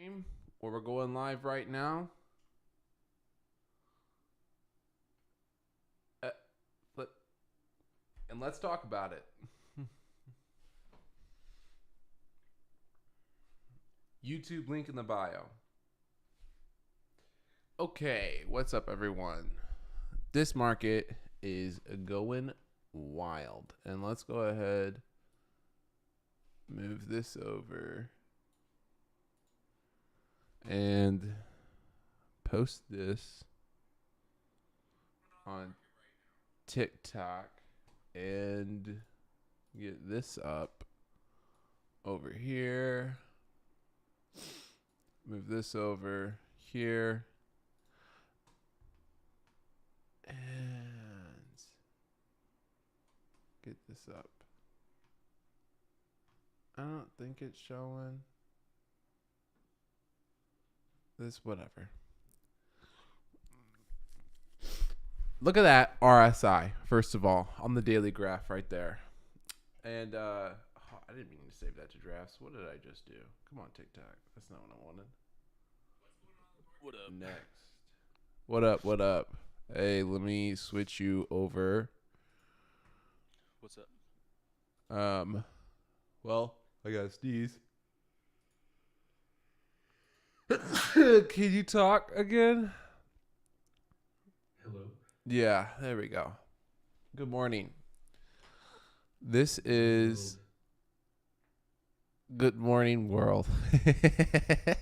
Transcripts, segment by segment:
stream where we're going live right now. Uh, but and let's talk about it. YouTube link in the bio. Okay, what's up, everyone? This market is going wild, and let's go ahead move this over and post this on TikTok and get this up over here. Move this over here. And get this up. I don't think it's showing. This, whatever. Look at that RSI, first of all, on the daily graph right there. And I didn't mean to save that to drafts. What did I just do? Come on, TikTok. That's not what I wanted. What up? Next. What up? What up? Hey, let me switch you over. What's up? Well, I got sneeze. Can you talk again? Hello. Yeah, there we go. Good morning. This is Good Morning World. It's a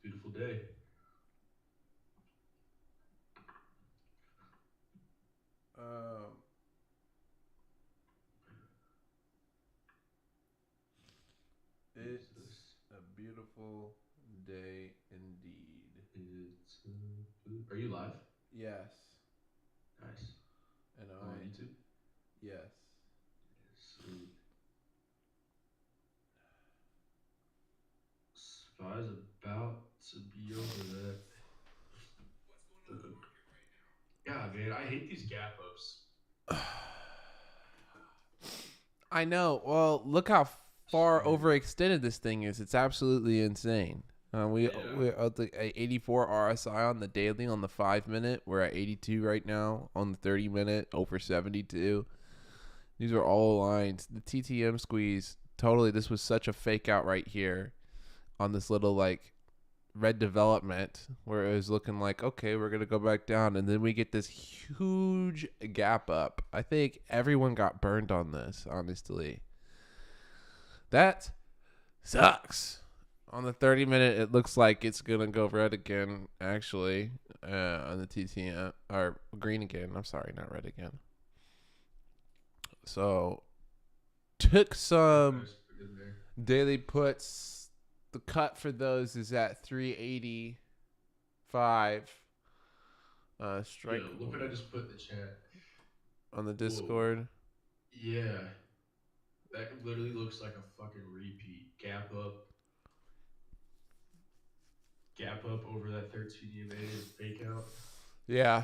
beautiful day. It's a beautiful day indeed. Are you live? Yes. Nice. And On YouTube? yes. Sweet. Spy's about to be over that. Yeah, man, I hate these gap ups. I know. Well, look how far overextended this thing is. It's absolutely insane. We're at the 84 RSI on the daily on the 5-minute. We're at 82 right now on the 30-minute, over 72. These are all lines. The TTM squeeze, totally. This was such a fake out right here on this little like red development where it was looking like, okay, we're going to go back down. And then we get this huge gap up. I think everyone got burned on this, honestly. That sucks. On the 30-minute, it looks like it's going to go red again, actually, on the TTM, or green again. I'm sorry, not red again. So, took some daily puts. The cut for those is at 385. Strike. Yo, look what I just put in the chat. On the Discord. Whoa. Yeah. That literally looks like a fucking repeat. Gap up. Gap up over that 13 EMA and fake out. Yeah.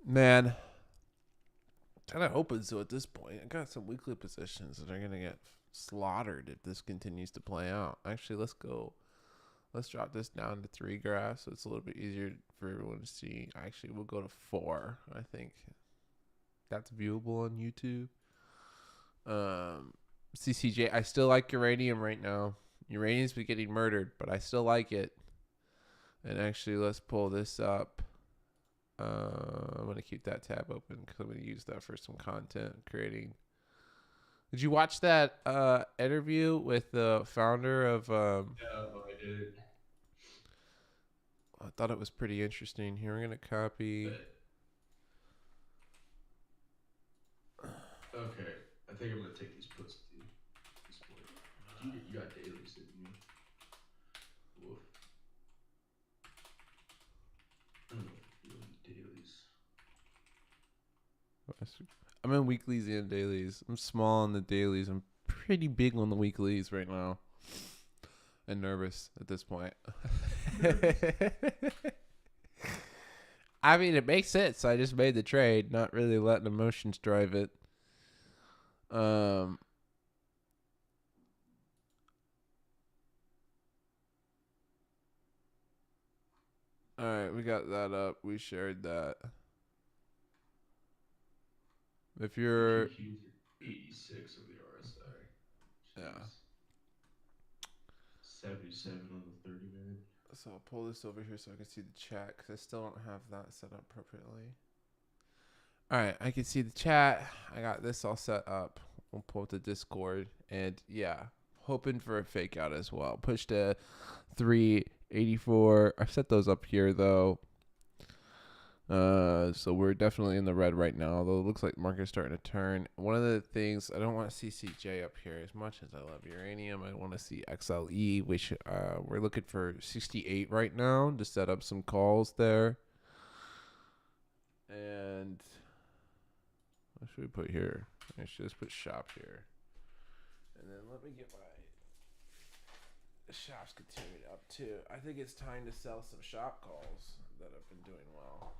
Man. Kind of hoping so at this point. I got some weekly positions that are going to get slaughtered if this continues to play out. Actually, let's go. Let's drop this down to 3 graphs so it's a little bit easier for everyone to see. Actually, we'll go to 4. I think that's viewable on YouTube. CCJ, I still like uranium right now. Uranium's been getting murdered, but I still like it. And actually, let's pull this up. I'm going to keep that tab open because I'm going to use that for some content creating. Did you watch that interview with the founder of... No, I didn't. I thought it was pretty interesting. Here, we're going to copy... Okay, I think I'm gonna take these puts to this point. You got dailies, didn't you? Woof. I don't know if you need dailies. I'm in weeklies and dailies. I'm small on the dailies. I'm pretty big on the weeklies right now. And nervous at this point. I mean, it makes sense. I just made the trade, not really letting emotions drive it. All right, we got that up. We shared that. If you're, QQs are 86 of the RSI. yeah. Jeez. 77 on the 30 minute. So I'll pull this over here so I can see the chat because I still don't have that set up appropriately. All right, I can see the chat. I got this all set up. We'll pull up the Discord, and yeah, hoping for a fake out as well. Push to 384. I've set those up here though. So we're definitely in the red right now, although it looks like the market's starting to turn. One of the things, I don't want to see CJ up here as much as I love uranium. I want to see XLE, which we're looking for 68 right now to set up some calls there. And what should we put here? I should just put shop here. And then let me get my shops continued up too. I think it's time to sell some shop calls that have been doing well.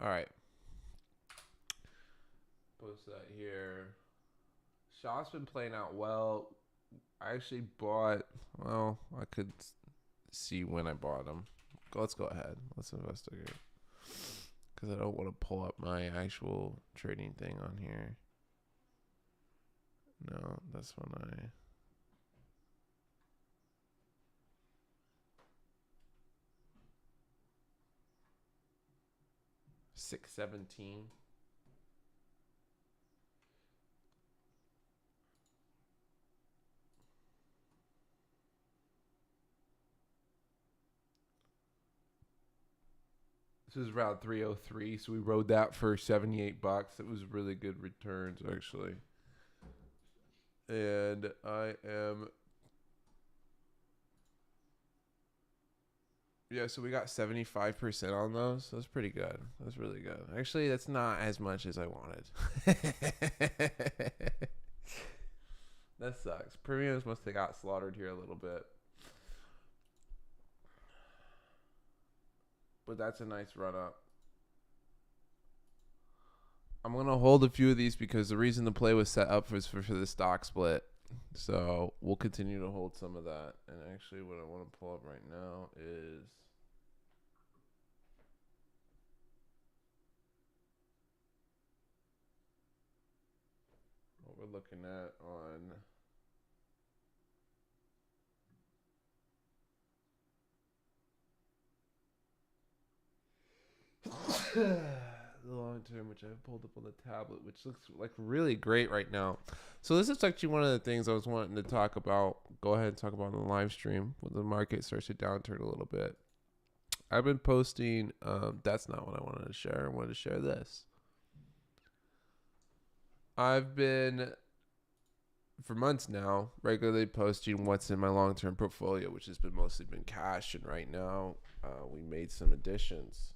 All right. Post that here. Shop's been playing out well. I actually bought, well, I could see when I bought them. Let's go ahead. Let's investigate. Because I don't want to pull up my actual trading thing on here. No, that's when I... $6.17. This is round 303, so we rode that for $78. It was really good returns, actually. And I am... Yeah, so we got 75% on those. That's pretty good. That's really good. Actually, that's not as much as I wanted. That sucks. Premiums must have got slaughtered here a little bit. But that's a nice run up. I'm going to hold a few of these because the reason the play was set up was for the stock split. So we'll continue to hold some of that. And actually what I want to pull up right now is... what we're looking at on... the long term, which I have pulled up on the tablet, which looks like really great right now. So this is actually one of the things I was wanting to talk about. Go ahead and talk about on the live stream when the market starts to downturn a little bit. I've been posting. That's not what I wanted to share. I wanted to share this. I've been, for months now, regularly posting what's in my long-term portfolio, which has been mostly been cash. And right now, we made some additions.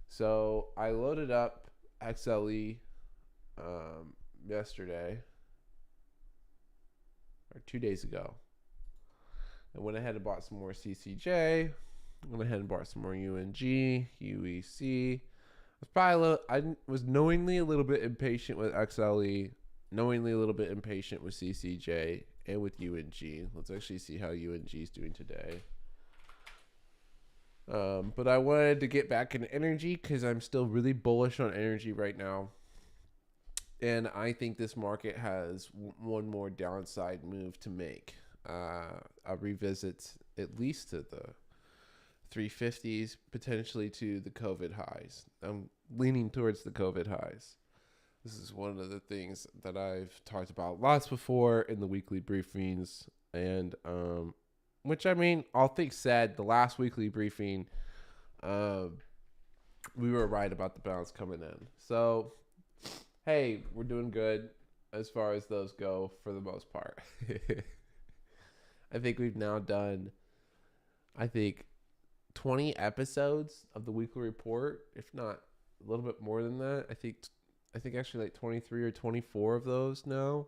So I loaded up XLE yesterday, or 2 days ago. I went ahead and bought some more CCJ. Went ahead and bought some more UNG, UEC. I was knowingly a little bit impatient with XLE, knowingly a little bit impatient with CCJ and with UNG. Let's actually see how UNG is doing today. But I wanted to get back into energy because I'm still really bullish on energy right now. And I think this market has one more downside move to make. A revisit at least to the 350s, potentially to the COVID highs. I'm leaning towards the COVID highs. This is one of the things that I've talked about lots before in the weekly briefings. And, which, I mean, all things said, the last weekly briefing, we were right about the bounce coming in. So, hey, we're doing good as far as those go for the most part. I think we've now done, 20 episodes of the weekly report, if not a little bit more than that. I think actually like 23 or 24 of those now.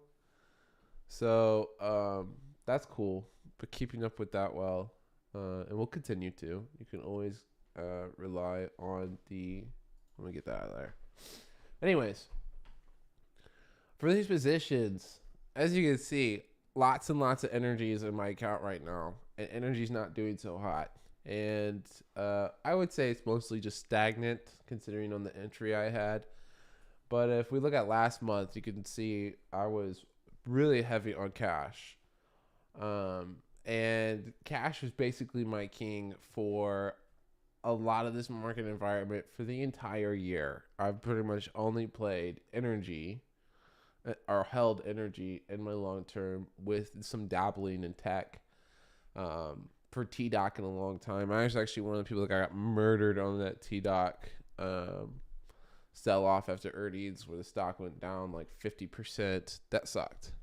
So that's cool. But keeping up with that well, and we'll continue to. You can always rely on the. Let me get that out of there. Anyways, for these positions, as you can see, lots and lots of energy is in my account right now, and energy's not doing so hot. And I would say it's mostly just stagnant, considering on the entry I had. But if we look at last month, you can see I was really heavy on cash. And cash was basically my king for a lot of this market environment for the entire year. I've pretty much only played energy or held energy in my long term with some dabbling in tech for TDOC in a long time. I was actually one of the people that got murdered on that TDOC sell off after earnings where the stock went down like 50%. That sucked.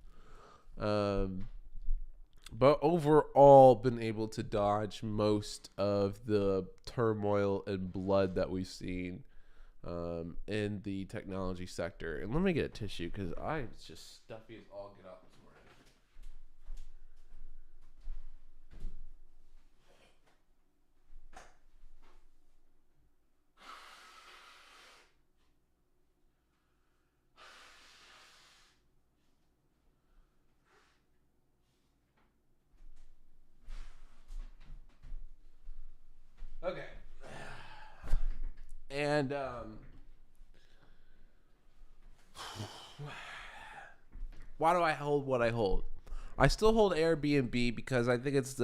But overall, been able to dodge most of the turmoil and blood that we've seen in the technology sector. And let me get a tissue because I'm just stuffy as all get out this morning. Okay. And why do I hold what I hold? I still hold Airbnb because I think it's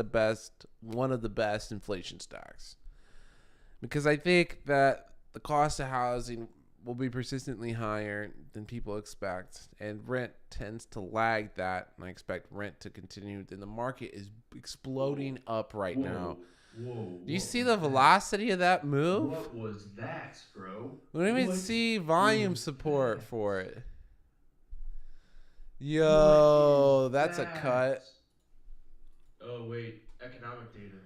one of the best inflation stocks. Because I think that the cost of housing will be persistently higher than people expect, and rent tends to lag that, and I expect rent to continue. And the market is exploding up right now. Whoa. Do you see the velocity of that move? What was that, bro? We don't even see volume support for it. Yo, that's a cut. Oh, wait. Economic data.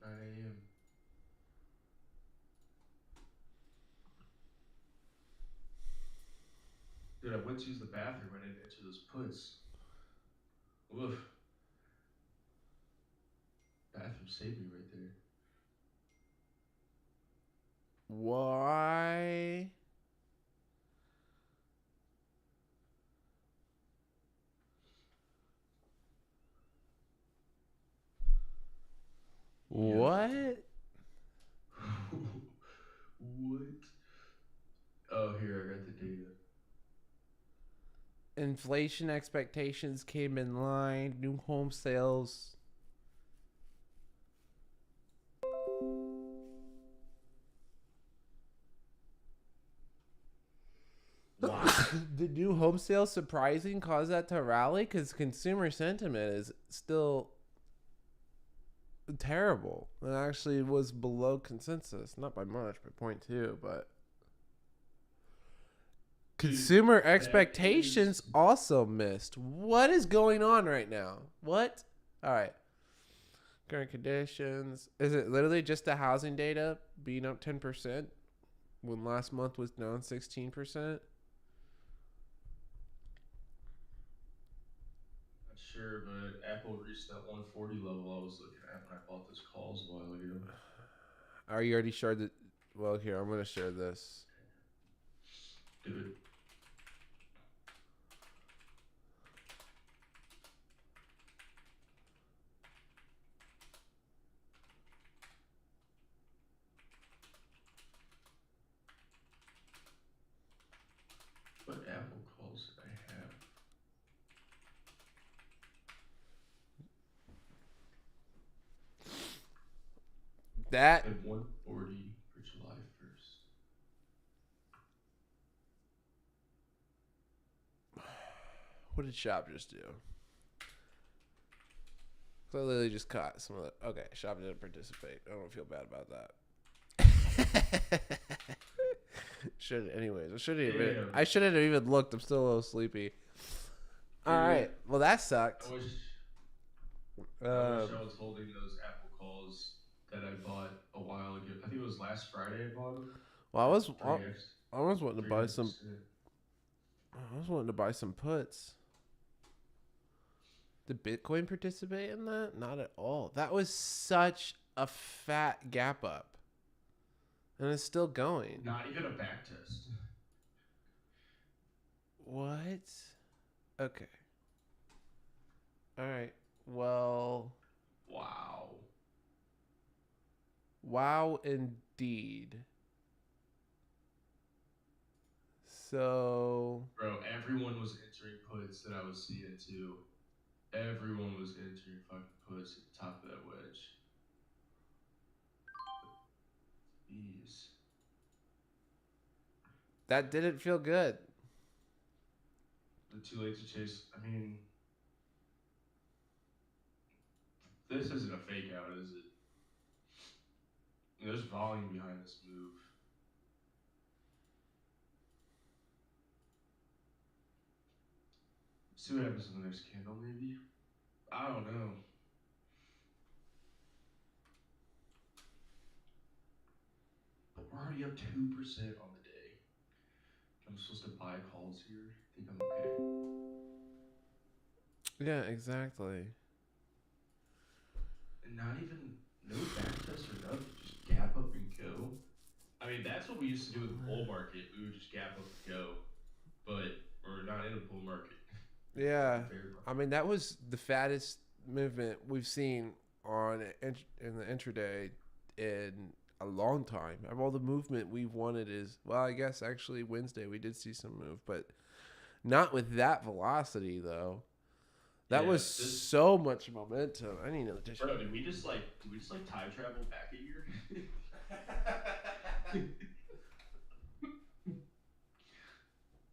9 a.m. Dude, I went to use the bathroom. I didn't enter those puts. Oof. Bathroom saved me right there. Why? What? What? Oh, here, I got the data. Inflation expectations came in line. New home sales. Wow. The new home sales surprising caused that to rally because consumer sentiment is still terrible. It actually was below consensus, not by much, by 0.2, but consumer expectations also missed. What is going on right now? What? All right. Current conditions. Is it literally just the housing data being up 10% when last month was down 16%? Not sure, but Apple reached that 140 level I was looking at when I bought those calls a while ago. Are you already sure that? Well, here, I'm going to share this. Do it. What Apple calls did I have? That At 140 for July 1st. What did Shop just do? So I literally just caught some of the. Okay, Shop didn't participate. I don't feel bad about that. Should anyways. Damn. I shouldn't have even looked. I'm still a little sleepy. All right. Well, that sucked. I wish I was holding those Apple calls that I bought a while ago. I think it was last Friday I bought them. Well, Three X. I was wanting to buy 300%. some. I was wanting to buy some puts. Did Bitcoin participate in that? Not at all. That was such a fat gap up, and it's still going. Not even a back test. What? Okay. All right. Well. Wow, indeed. So. Bro, everyone was entering puts that I was seeing too. Everyone was entering fucking puts at the top of that wedge. Jeez. That didn't feel good. The too late to chase. I mean, this isn't a fake out, is it? There's volume behind this move. See what happens in the next candle, maybe? I don't know. But we're already up 2% on the day. I'm supposed to buy calls here. Think I'm okay. Yeah, exactly. And not even no back test or nothing. Just gap up and go. I mean, that's what we used to do with the bull market. We would just gap up and go. But we're not in a bull market. Yeah. I mean, that was the fattest movement we've seen on in the intraday in a long time. Of all the movement we've wanted is, well, I guess actually Wednesday we did see some move, but not with that velocity though. That was so much momentum. I need another tissue. Bro, did we just like time travel back a year?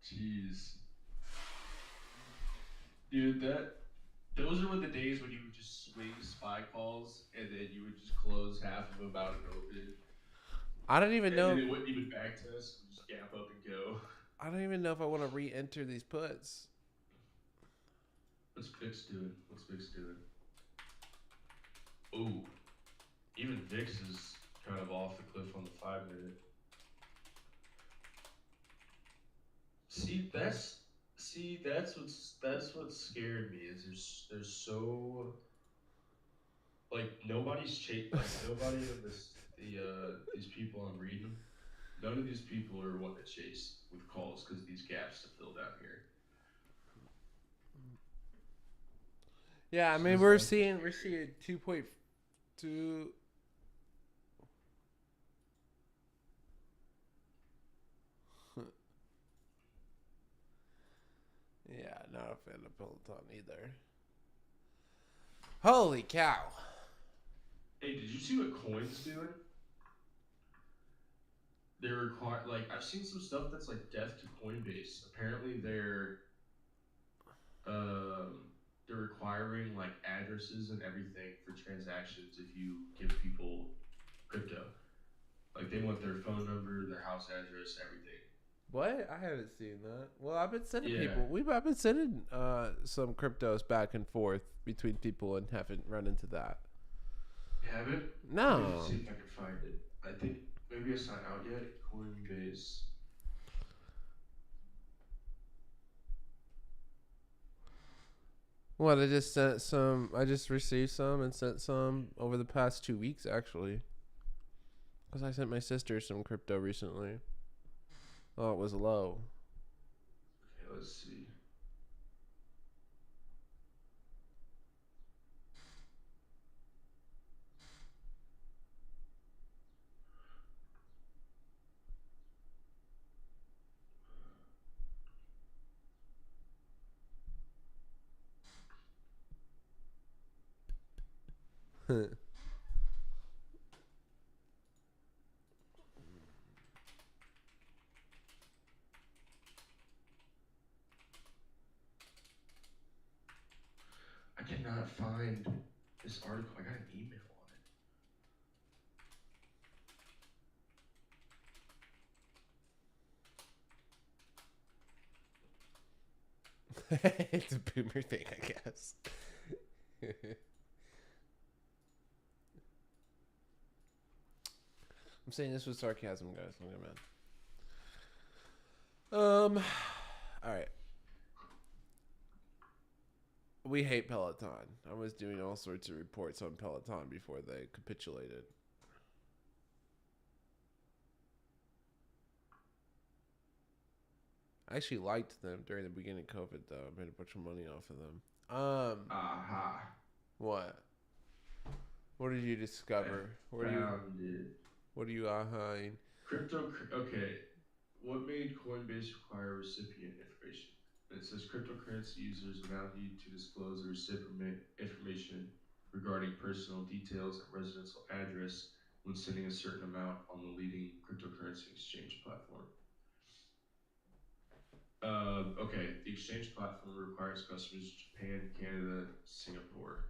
Jeez. Dude, those are the days when you would just swing SPY calls and then you would just close half of them out and open. I don't even know. And it wouldn't even back test. Just gap up and go. I don't even know if I want to re-enter these puts. What's VIX doing? Ooh. Even VIX is kind of off the cliff on the 5-minute. That's what scared me is there's so like nobody in these people I'm reading, none of these people are wanting to chase with calls because these gaps to fill down here. Yeah, I mean we're seeing 2.2. Yeah, not a fan of Peloton either. Holy cow. Hey, did you see what Coin's doing? They're I've seen some stuff that's like death to Coinbase. Apparently they're requiring like addresses and everything for transactions if you give people crypto. Like they want their phone number, their house address, everything. What? I haven't seen that. Well, I've been sending I've been sending some cryptos back and forth between people and haven't run into that. You haven't? No. Let me see if I can find it. I think maybe it's not out yet. Coinbase. What? I just sent some. I just received some and sent some over the past 2 weeks, actually. Because I sent my sister some crypto recently. Oh, it was low. Okay, let's see. I cannot find this article. I got an email on it. It's a boomer thing, I guess. I'm saying this with sarcasm, guys. Don't get mad. All right. We hate Peloton. I was doing all sorts of reports on Peloton before they capitulated. I actually liked them during the beginning of COVID, though. I made a bunch of money off of them. Aha. What? What did you discover? What are you? Found it. What are you behind? Okay. What made Coinbase require recipient information? It says cryptocurrency users are now need to disclose the recipient information regarding personal details and residential address when sending a certain amount on the leading cryptocurrency exchange platform. Okay, the exchange platform requires customers in Japan, Canada, Singapore.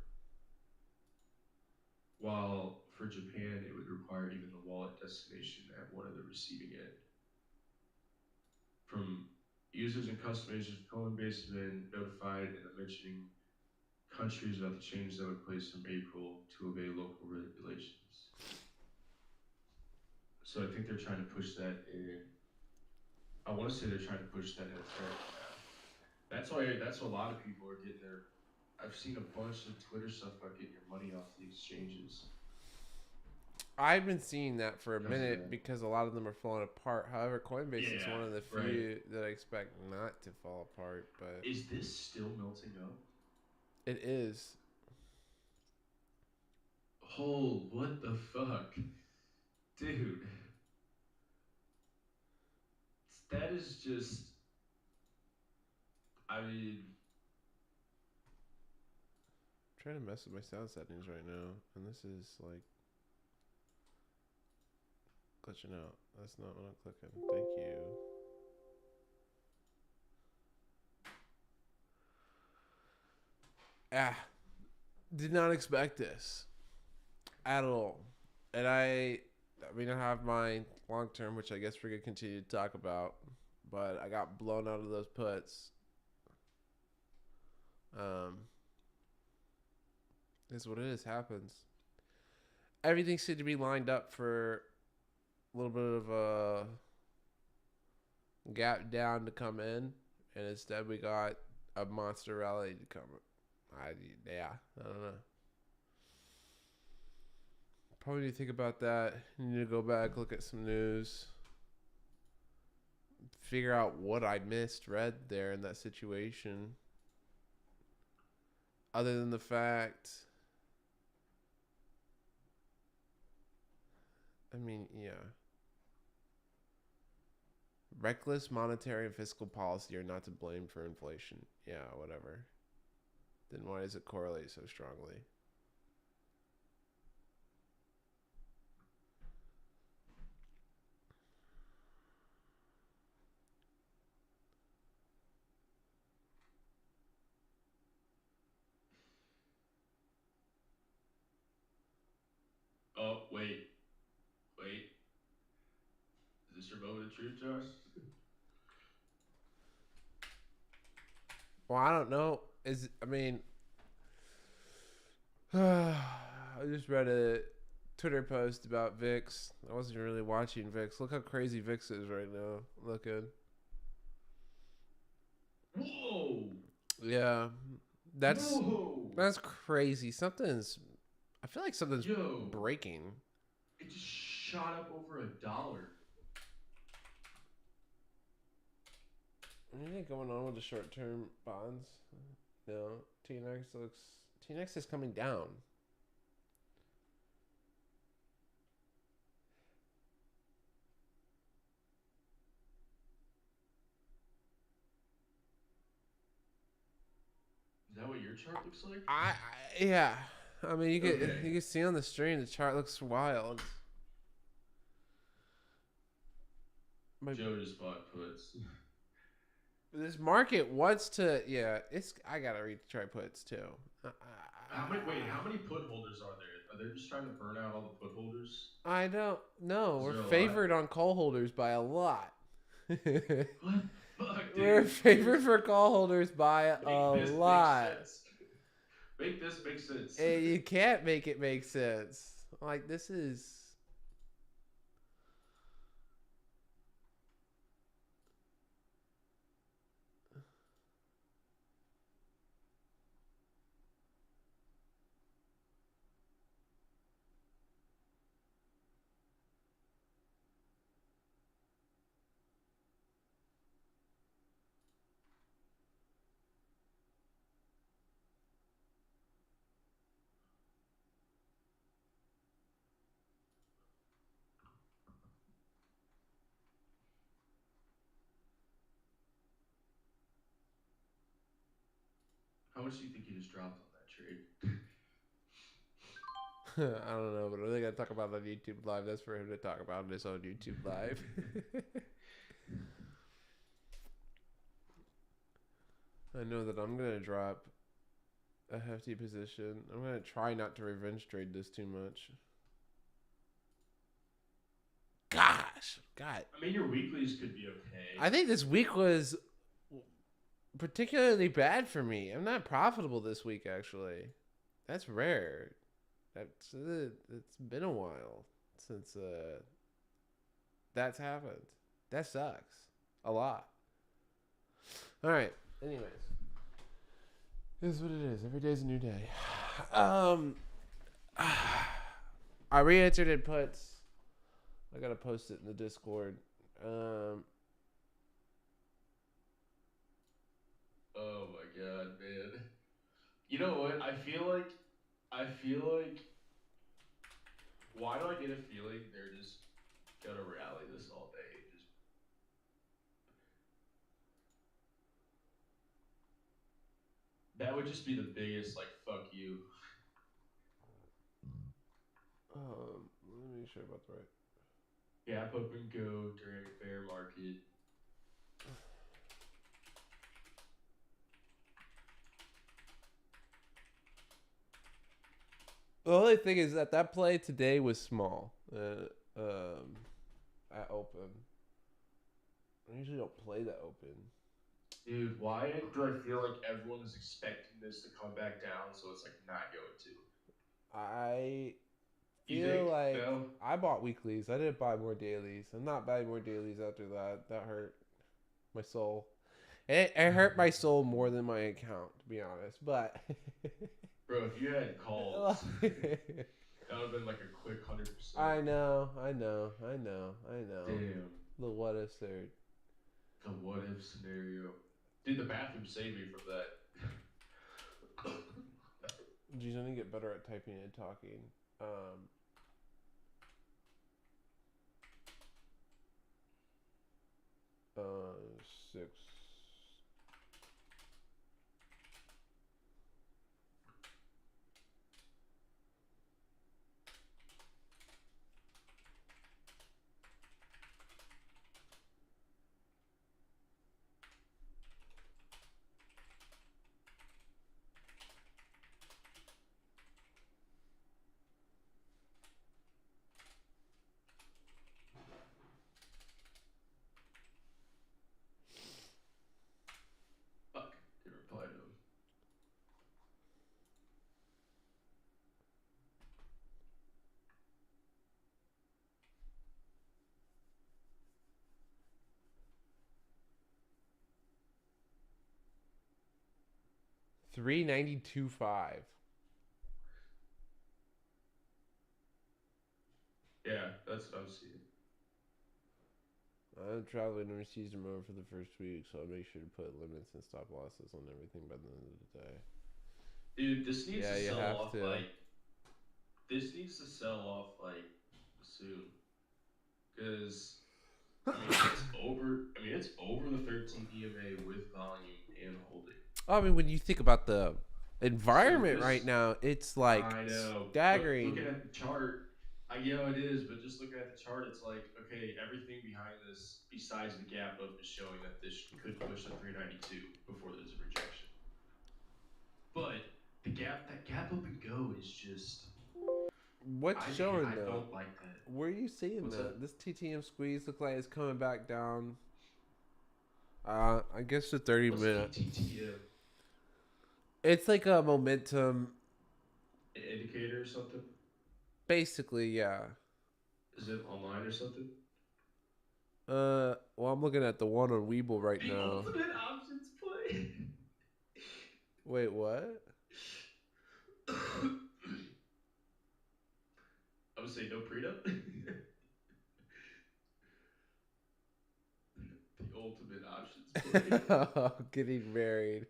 While for Japan, it would require even the wallet destination at one of the receiving end. From users and customers, Coinbase has been notified and mentioning countries about the changes that would place from April to obey local regulations. So I think they're trying to push that in. I want to say they're trying to push that in effect now. That's why a lot of people are getting their. I've seen a bunch of Twitter stuff about getting your money off the exchanges. I've been seeing that for a Because of minute that. because a lot of them are falling apart. However, Coinbase is Yeah, one of the right. few that I expect not to fall apart, but Is this still melting up? it is. Oh, what the fuck? Dude. That is just. I mean, I'm trying to mess with my sound settings right now, and this is like glitching out. That's not what I'm clicking. Thank you. Did not expect this at all. And I mean, I have my long term, which I guess we're gonna continue to talk about, but I got blown out of those puts. Is what it is. Happens. Everything seemed to be lined up for a little bit of a gap down to come in, and instead we got a monster rally to come. I don't know. Probably need to think about that. Need to go back, look at some news, figure out what I read there in that situation. Other than the fact, I mean, yeah. Reckless monetary and fiscal policy are not to blame for inflation. Yeah, whatever. Then why does it correlate so strongly? oh, wait. Wait. Is this your moment of truth, Josh? Well, I don't know. I mean, I just read a Twitter post about VIX. I wasn't really watching VIX. Look how crazy VIX is right now. Looking. Whoa! Yeah, that's Whoa! crazy. I feel like something's Yo! breaking. It just shot up over $1. Anything going on with the short-term bonds? No. TNX is coming down. Is that what your chart looks like? Yeah. I mean, you Okay. can see on the stream the chart looks wild. Joe just bought puts. This market wants to. Yeah, I gotta read try puts too. How many put holders are there? Are they just trying to burn out all the put holders? I don't know. Is We're there a lot? favored on call holders by a lot. What the fuck, dude? We're favored for call holders by a Make this make lot. sense. Make this make sense. And you can't make it make sense. Like, this is. How much do you think you just dropped on that trade? I don't know, but I think I talk about it on YouTube Live. That's for him to talk about on his own YouTube Live. I know that I'm going to drop a hefty position. I'm going to try not to revenge trade this too much. Gosh. God. I mean, your weeklies could be okay. I think this week was particularly bad for me. I'm not profitable this week, actually. That's rare. It's been a while since that's happened. That sucks a lot. All right. Anyways, it is what it is. Every day's a new day. I re-entered in puts. I gotta post it in the Discord. Oh my god, man. You know what? I feel like why do I get a feeling they're just gonna rally this all day? Just that would just be the biggest like fuck you. Let me make sure about the right. Gap up and go during a bear market. The only thing is that play today was small. At open. I usually don't play that open. Dude, why do I feel like everyone is expecting this to come back down, so it's like not going to? I You feel think, like no? I bought weeklies. I didn't buy more dailies. I'm not buying more dailies after that. That hurt my soul. It hurt my soul more than my account, to be honest. But Bro, if you had calls, that would have been like a quick 100%. I know. Damn. The what if third. The what if scenario. Dude, the bathroom saved me from that. Geez, I need to get better at typing and talking. 6. Fuck. Didn't reply to him. $392.5. Yeah, that's what I'm seeing. I'm traveling overseas tomorrow for the first week, so I'll make sure to put limits and stop losses on everything by the end of the day. Dude, this needs Yeah, to you sell have off to. like. This needs to sell off like soon. Because I mean it's over. I mean it's over the 13 EMA with volume and holding. I mean, when you think about the environment this- right now, it's like I know. staggering. Looking at the chart, you know it is, but just looking at the chart, it's like okay, everything behind this, besides the gap up, is showing that this could push to 392 before there's a rejection. But that gap up and go is just. What's showing I though? don't like that. Where are you seeing What's that? that? This TTM squeeze looks like it's coming back down I guess the 30 What's minute. PTTM? It's like a momentum. An indicator or something? Basically, yeah. Is it online or something? Well, I'm looking at the one on Weeble right The now. ultimate options play. Wait, what? I would say no prenup. The ultimate options play. Getting married.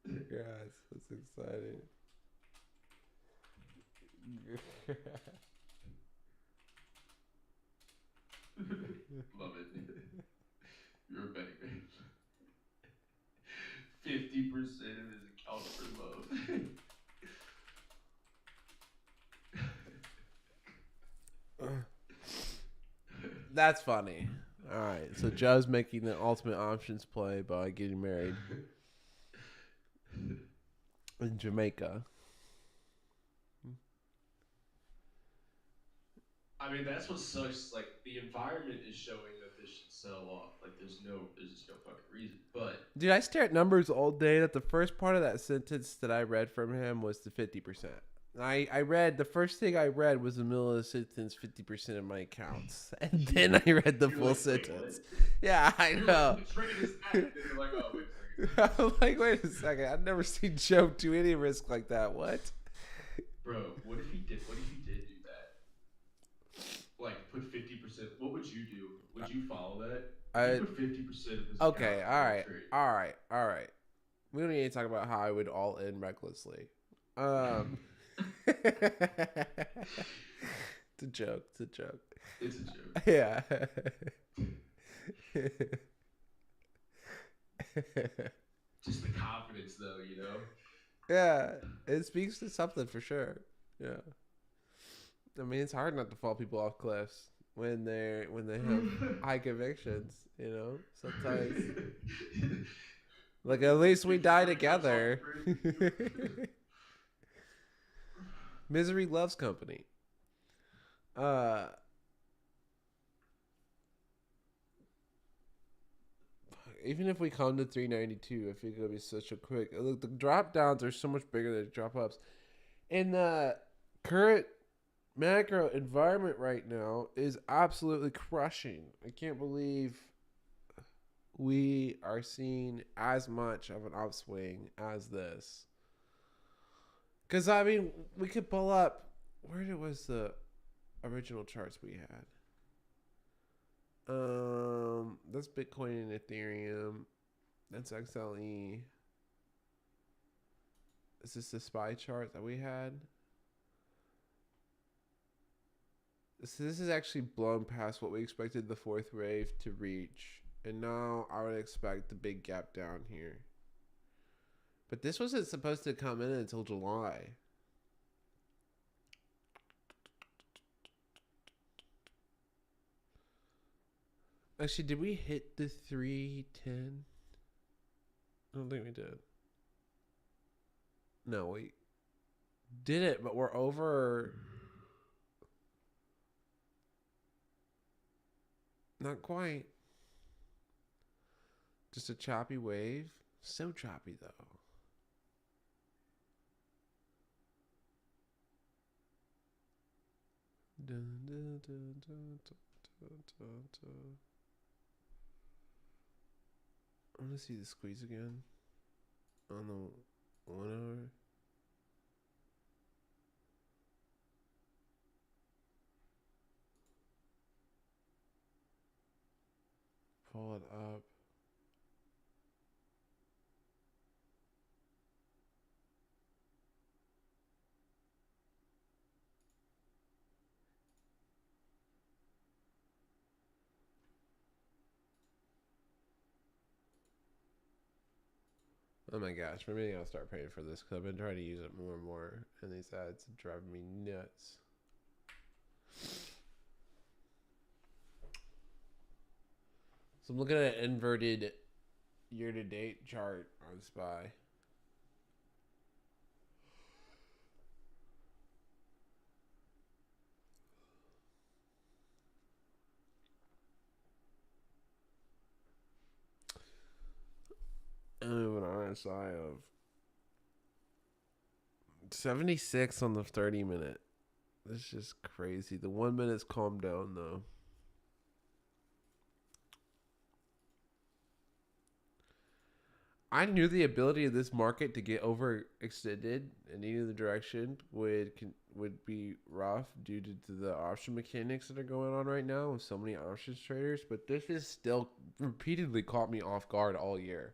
Yes, that's exciting. Love it. You're a betting man. 50% of his account for love. That's funny. All right, so Joe's making the ultimate options play by getting married in Jamaica. I mean, that's what sucks. Like, the environment is showing that this should sell off. Like, there's just no fucking reason. But Dude, I stare at numbers all day. That the first part of that sentence that I read from him was the 50%. I read the first thing I read was the middle of the sentence, 50% of my accounts, and then I read the you're full like, wait, sentence. what? Yeah, I You're know. like, which rate is that? And then you're like, oh, wait a second. I'm like, wait a second. I've never seen Joe do any risk like that. What? Bro, what if he did? What if he did do that? Like, put 50%. What would you do? Would you follow that? If he I put 50% of his okay. account All in a right. trade. All right. All right. We don't need to talk about how I would all in recklessly. It's a joke. It's a joke. It's a joke. Yeah. Just the confidence, though, you know? Yeah. It speaks to something for sure. Yeah. I mean, it's hard not to fall people off cliffs when they have high convictions. You know, sometimes like at least we die together. Misery loves company. Even if we come to 392, I think it'll be such a quick. Look, the drop downs are so much bigger than the drop ups. And the current macro environment right now is absolutely crushing. I can't believe we are seeing as much of an upswing as this. Because, I mean, we could pull up. Where was the original charts we had? That's Bitcoin and Ethereum. That's XLE. Is this the SPY chart that we had? So this is actually blown past what we expected the fourth wave to reach. And now I would expect the big gap down here. But this wasn't supposed to come in until July. Actually, did we hit the 310? I don't think we did. No, we did it, but we're over. Not quite. Just a choppy wave. So choppy, though. Dun, dun, dun, dun, dun, dun, dun. I want to see the squeeze again on the 1 hour. Pull it up. Oh my gosh, maybe I'll start paying for this because I've been trying to use it more and more, and these ads are driving me nuts. So I'm looking at an inverted year-to-date chart on SPY. RSI of 76 on the 30 minute. This is just crazy. The 1 minute's calmed down though. I knew the ability of this market to get overextended in either direction would be rough due to the option mechanics that are going on right now with so many options traders, but this is still repeatedly caught me off guard all year.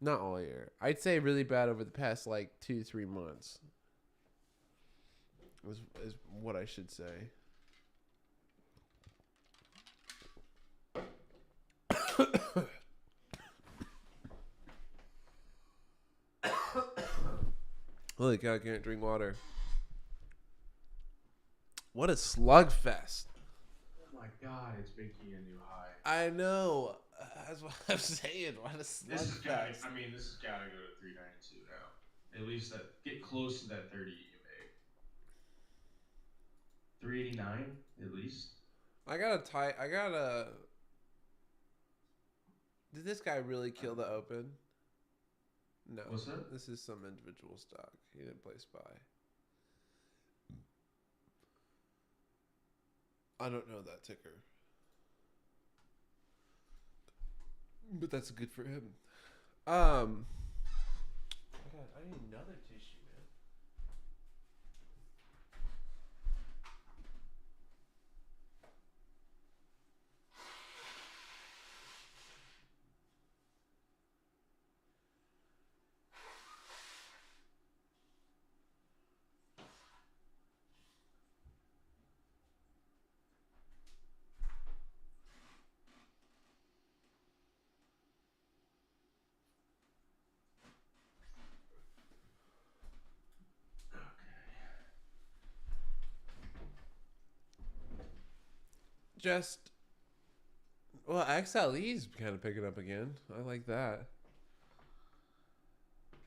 Not all year. I'd say really bad over the past like 2-3 months. Is what I should say. Holy cow, I can't drink water. What a slugfest. Oh my god, it's making a new high. I know. That's what I'm saying. What a This has got. slugfest. I mean, this has got to go to 392 now. At least that get close to that 30 EMA. 389 at least. I gotta. Did this guy really kill the open? No. What's that? This is some individual stock. He didn't play SPY. I don't know that ticker. But that's good for him. God, I need another tissue, man. Just, well, XLE's kind of picking up again. I like that.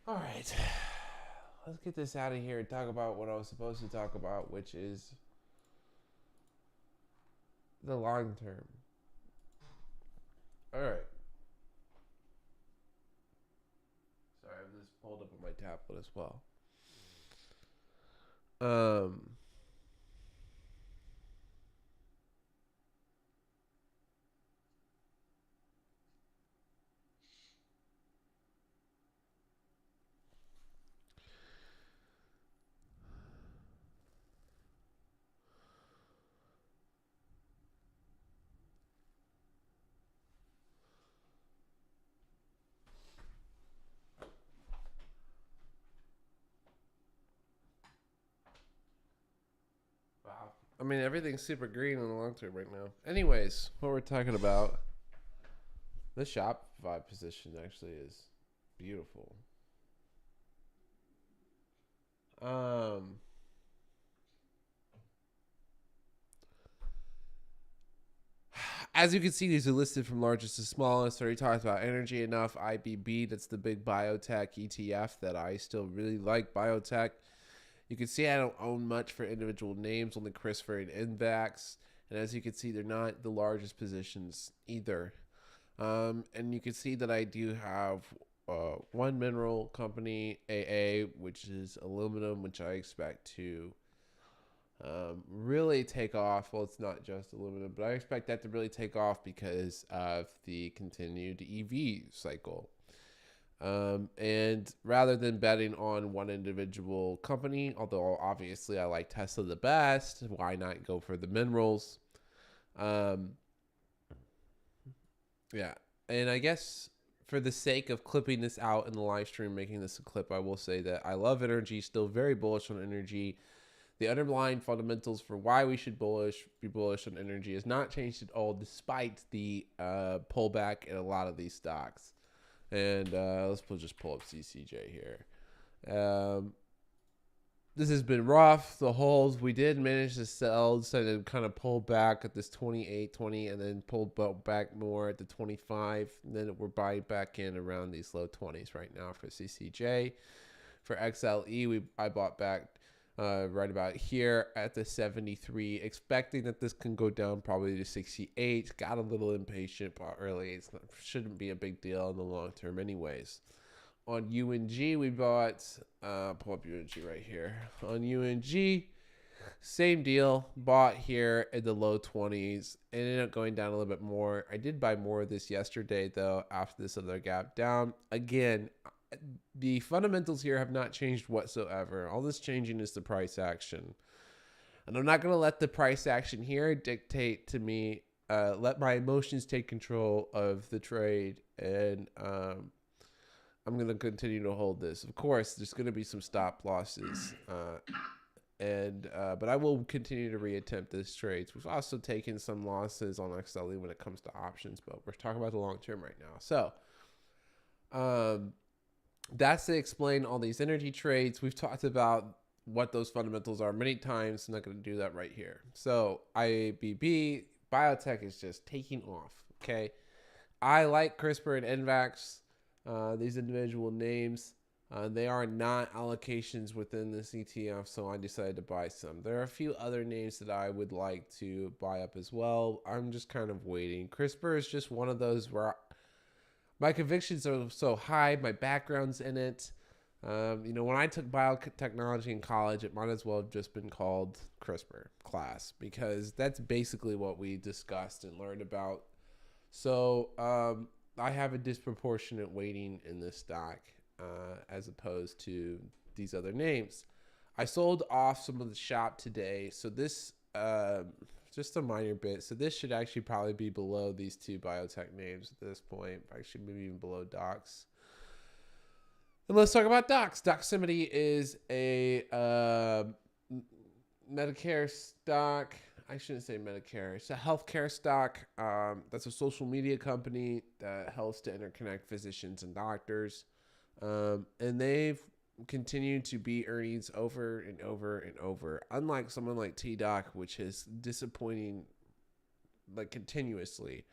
All right. Let's get this out of here and talk about what I was supposed to talk about, which is the long term. All right. Sorry, I've just pulled up on my tablet as well. Wow. I mean, everything's super green in the long term right now. Anyways, what we're talking about, this Shopify position actually is beautiful. As you can see, these are listed from largest to smallest. I already talked about energy enough. IBB, that's the big biotech ETF that I still really like. Biotech. You can see I don't own much for individual names, only CRISPR and Invax. And as you can see, they're not the largest positions either. And you can see that I do have one mineral company, AA, which is aluminum, which I expect to really take off. Well, it's not just aluminum, but I expect that to really take off because of the continued EV cycle. And rather than betting on one individual company, although obviously I like Tesla the best, why not go for the minerals? Yeah. And I guess for the sake of clipping this out in the live stream, making this a clip, I will say that I love energy, still very bullish on energy. The underlying fundamentals for why we should be bullish on energy has not changed at all, despite the pullback in a lot of these stocks. And let's just pull up CCJ here. This has been rough. The holes, we did manage to sell, so to kind of pull back at this 28.20 and then pull back more at the 25. And then we're buying back in around these low 20s right now for CCJ. For XLE, I bought back right about here at the 73, expecting that this can go down probably to 68. Got a little impatient, but really it shouldn't be a big deal in the long term anyways. On UNG, we bought, pull up UNG right here. On UNG, same deal, bought here in the low 20s. It ended up going down a little bit more. I did buy more of this yesterday, though, after this other gap down. Again, the fundamentals here have not changed whatsoever. All that's changing is the price action. And I'm not going to let the price action here dictate to me, let my emotions take control of the trade. And I'm going to continue to hold this. Of course, there's going to be some stop losses. But I will continue to reattempt this trades. We've also taken some losses on XLE when it comes to options, but we're talking about the long term right now. So, that's to explain all these energy trades. We've talked about what those fundamentals are many times. I'm not going to do that right here. So IABB, biotech is just taking off. Okay. I like CRISPR and NVAX, these individual names. They are not allocations within this ETF, so I decided to buy some. There are a few other names that I would like to buy up as well. I'm just kind of waiting. CRISPR is just one of those where my convictions are so high, my background's in it. When I took biotechnology in college, it might as well have just been called CRISPR class, because that's basically what we discussed and learned about. So I have a disproportionate weighting in this stock as opposed to these other names. I sold off some of the shop today, so this just a minor bit. So this should actually probably be below these two biotech names at this point. Actually, maybe even below Docs. And let's talk about Docs. Doximity is a Medicare stock. I shouldn't say Medicare. It's a healthcare stock. That's a social media company that helps to interconnect physicians and doctors. And they've continued to beat earnings over and over and over, unlike someone like TDoc, which is disappointing like continuously.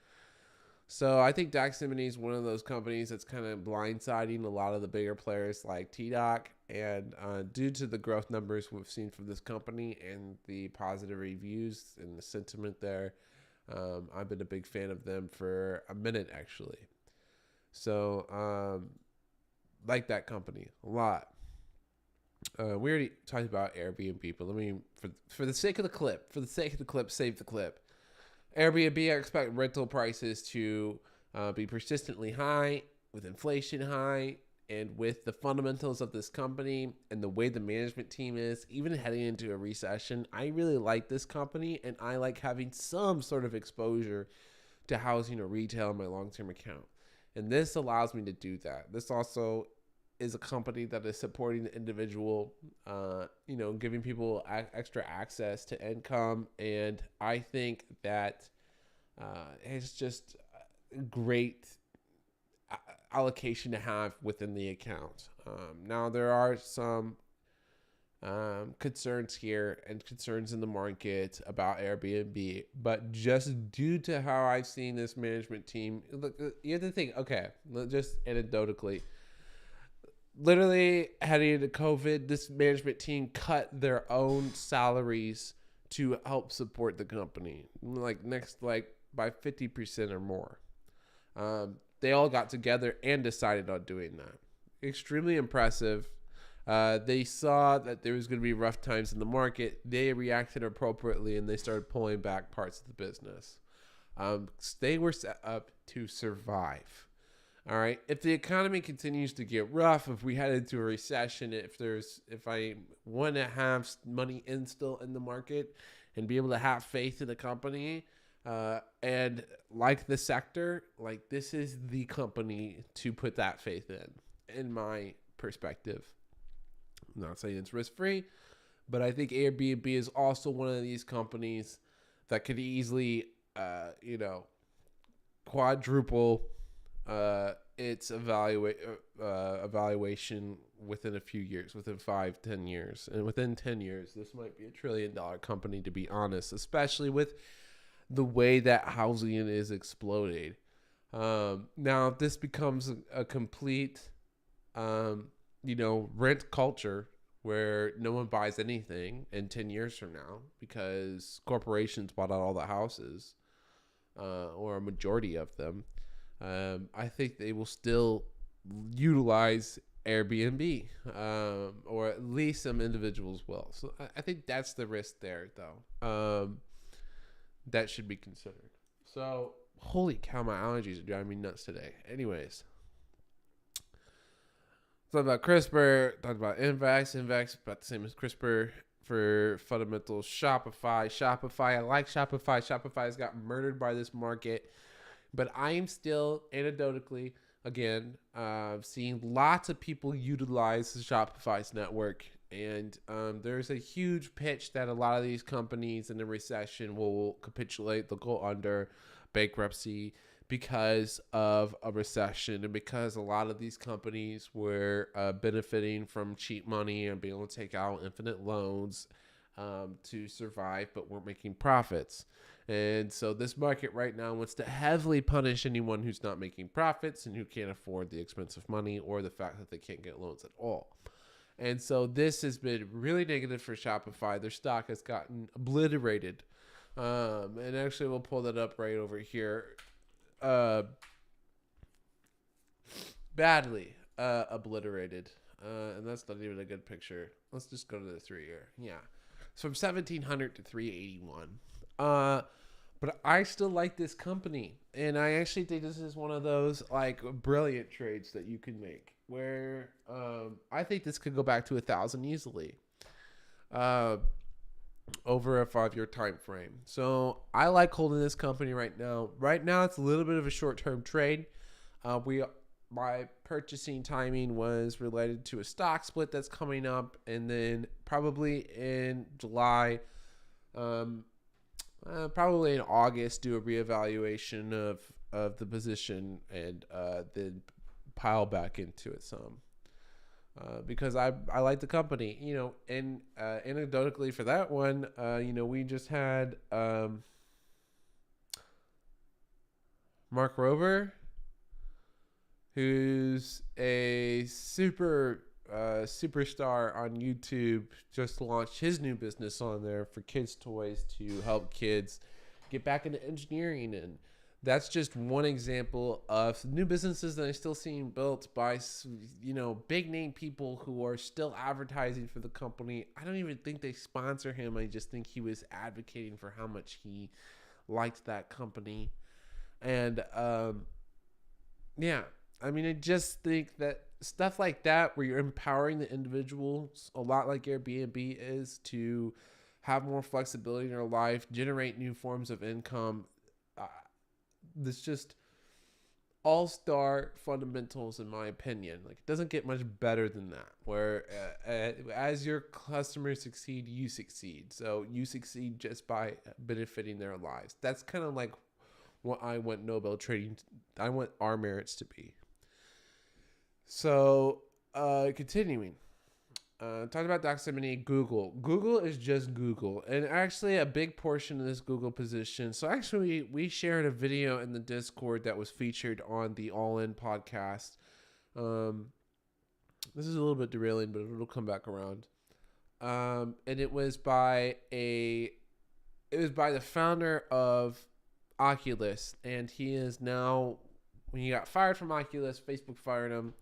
So I think Doximity is one of those companies that's kind of blindsiding a lot of the bigger players like TDoc, and due to the growth numbers we've seen from this company and the positive reviews and the sentiment there, I've been a big fan of them for a minute actually. So like that company a lot. We already talked about Airbnb, but let me, for the sake of the clip, save the clip. Airbnb, I expect rental prices to be persistently high, with inflation high, and with the fundamentals of this company and the way the management team is, even heading into a recession. I really like this company, and I like having some sort of exposure to housing or retail in my long-term account. And this allows me to do that. This also is a company that is supporting the individual, giving people extra access to income. And I think that it's just a great allocation to have within the account. Now, there are some concerns here and concerns in the market about Airbnb, but just due to how I've seen this management team, look, you have to think, okay, just anecdotally, literally heading into COVID, this management team cut their own salaries to help support the company, by 50% or more. They all got together and decided on doing that. Extremely impressive. They saw that there was going to be rough times in the market. They reacted appropriately, and they started pulling back parts of the business. They were set up to survive. All right. If the economy continues to get rough, if we head into a recession, if I want to have money still in the market and be able to have faith in the company, and like the sector, like this is the company to put that faith in my perspective. I'm not saying it's risk-free, but I think Airbnb is also one of these companies that could easily, quadruple its evaluation within a few years, within 5-10 years. And within 10 years, this might be $1 trillion company, to be honest, especially with the way that housing is exploding. Now, if this becomes a complete, rent culture, where no one buys anything in 10 years from now because corporations bought out all the houses, or a majority of them, I think they will still utilize Airbnb, or at least some individuals will. So I think that's the risk there, though. That should be considered. So, holy cow, my allergies are driving me nuts today. Anyways, talked about CRISPR, talked about Invex. Invex about the same as CRISPR for fundamentals. Shopify, I like Shopify. Shopify's got murdered by this market, but I am still anecdotally, again, seeing lots of people utilize the Shopify's network. And there's a huge pitch that a lot of these companies in a recession will capitulate. They'll go under bankruptcy because of a recession, and because a lot of these companies were benefiting from cheap money and being able to take out infinite loans to survive, but weren't making profits. And so this market right now wants to heavily punish anyone who's not making profits and who can't afford the expensive money or the fact that they can't get loans at all. And so this has been really negative for Shopify. Their stock has gotten obliterated. And actually, we'll pull that up right over here. Badly obliterated. And that's not even a good picture. Let's just go to the 3-year. Yeah. It's from 1700 to 381. But I still like this company. And I actually think this is one of those like brilliant trades that you can make, where I think this could go back to 1,000 easily over a 5-year time frame. So I like holding this company right now. Right now, it's a little bit of a short-term trade. My purchasing timing was related to a stock split that's coming up, and then probably in July, probably in August, do a reevaluation of the position, and then pile back into it some. Because I like the company, and anecdotally for that one, we just had Mark Rober, who's a superstar on YouTube, just launched his new business on there for kids' toys to help kids get back into engineering. And that's just one example of new businesses that are still seeing built by, big name people who are still advertising for the company. I don't even think they sponsor him. I just think he was advocating for how much he liked that company. And, I just think that stuff like that, where you're empowering the individuals, a lot like Airbnb is, to have more flexibility in their life, generate new forms of income. This just all-star fundamentals, in my opinion. Like, it doesn't get much better than that, where as your customers succeed, you succeed. So you succeed just by benefiting their lives. That's kind of like what I want I want our merits to be. So, continuing. Talking about Doximity, Google. Google is just Google. And actually a big portion of this Google position. So actually we shared a video in the Discord that was featured on the All In podcast. This is a little bit derailing, but it'll come back around. And it was by the founder of Oculus. And he is now, when he got fired from Oculus, Facebook fired him.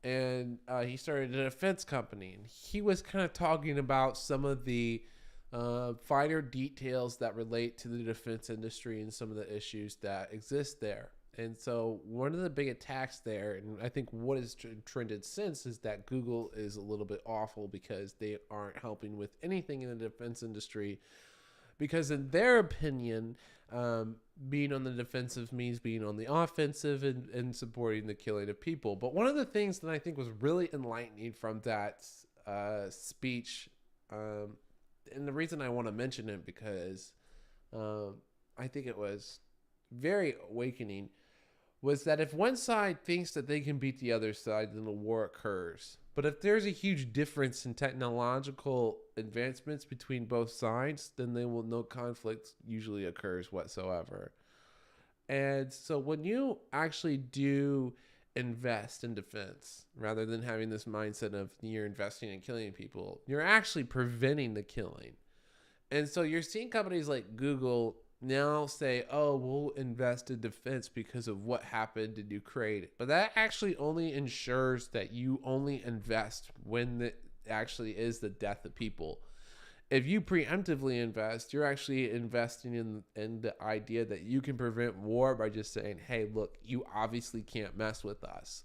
And he started a defense company, and he was kind of talking about some of the finer details that relate to the defense industry and some of the issues that exist there. And so one of the big attacks there, and I think what has trended since, is that Google is a little bit awful because they aren't helping with anything in the defense industry, because in their opinion, being on the defensive means being on the offensive and supporting the killing of people. But one of the things that I think was really enlightening from that speech, and the reason I want to mention it because I think it was very awakening, was that if one side thinks that they can beat the other side, then the war occurs. But if there's a huge difference in technological advancements between both sides, then no conflict usually occurs whatsoever. And so when you actually do invest in defense rather than having this mindset of you're investing in killing people. You're actually preventing the killing. And so you're seeing companies like Google now say, oh, we'll invest in defense because of what happened in Ukraine. But that actually only ensures that you only invest when it actually is the death of people. If you preemptively invest, you're actually investing in the idea that you can prevent war by just saying, hey, look, you obviously can't mess with us.